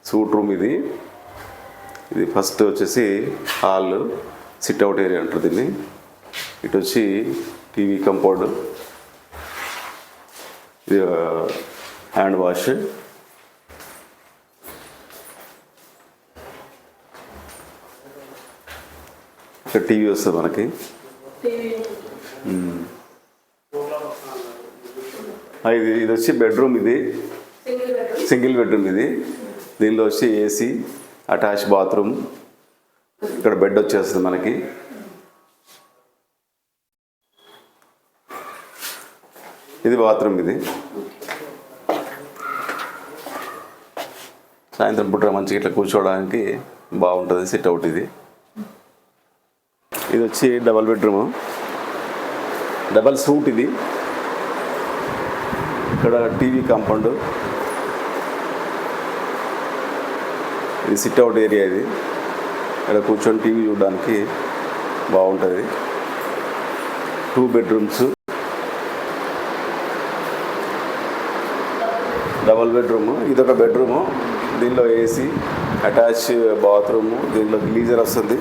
Suite room ఇది first వచ్చేసి hall, sit-out area అంటారు దీన్ని. ఇటు వచ్చి టీవీ కంపౌండ్, ఇది హ్యాండ్ వాష్, ఇక్కడ టీవీ వస్తుంది మనకి. ఇది వచ్చి బెడ్రూమ్, ఇది సింగిల్ బెడ్రూమ్. ఇది దీనిలో వచ్చి ఏసీ, అటాచ్ బాత్రూమ్, ఇక్కడ బెడ్ వచ్చేస్తుంది మనకి. ఇది బాత్రూమ్. ఇది సాయంత్రం పూట మంచిగా ఇట్లా కూర్చోవడానికి బాగుంటుంది, సిట్అవుట్. ఇది వచ్చి డబల్ బెడ్రూము, డబల్ సూట్. ఇది ఇక్కడ టీవీ కాంపౌండ్, ఇది సిట్అవుట్ ఏరియా. ఇది ఇక్కడ కూర్చొని టీవీ చూడడానికి బాగుంటుంది. 2 బెడ్రూమ్స్, డబల్ బెడ్రూము. ఇదొక బెడ్రూము, దీనిలో ఏసీ, అటాచ్ బాత్రూము, దీనిలో గీజర్ వస్తుంది.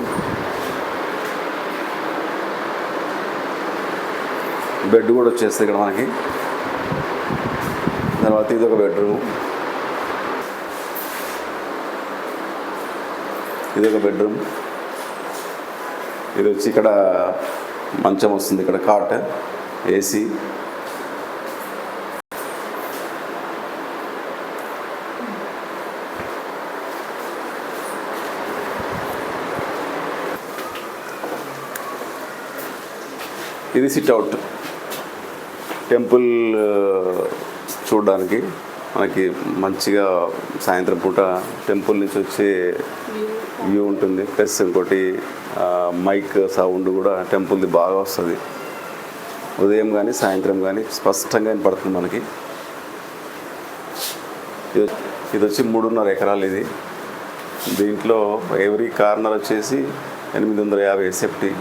బెడ్ కూడా వచ్చేస్తుంది ఇక్కడ మనకి. తర్వాత ఇదొక బెడ్రూమ్, ఇదొక బెడ్రూమ్. ఇది వచ్చి ఇక్కడ మంచం వస్తుంది, ఇక్కడ కాట్, ఏసీ. ఇది సిట్అవుట్. టెంపుల్ చూడడానికి మనకి మంచిగా సాయంత్రం పూట టెంపుల్ నుంచి వచ్చే వ్యూ ఉంటుంది. ప్లస్ ఇంకోటి మైక్ సౌండ్ కూడా టెంపుల్ది బాగా వస్తుంది. ఉదయం కానీ సాయంత్రం కానీ స్పష్టంగా వినపడుతుంది మనకి. ఇది వచ్చి 3.5 ఎకరాలు. ఇది దీంట్లో ఎవ్రీ కార్నర్ వచ్చేసి 850 ఎస్ఎఫ్టీ,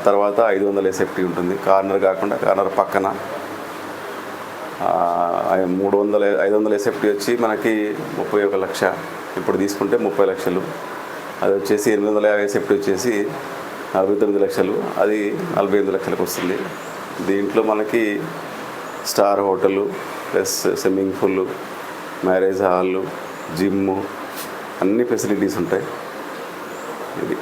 తర్వాత 500 ఎస్ఎఫ్టీ ఉంటుంది. కార్నర్ కాకుండా కార్నర్ పక్కన 500 ఎస్ఎఫ్టీ వచ్చి మనకి 31 లక్ష. ఇప్పుడు తీసుకుంటే 30 లక్షలు. అది వచ్చేసి 850 ఎస్ఎఫ్టీ వచ్చేసి 49 లక్షలు. అది 45 లక్షలకు వస్తుంది. దీంట్లో మనకి star hotel, plus swimming pool, marriage hall, gym, అన్ని ఫెసిలిటీస్ ఉంటాయి. ఇది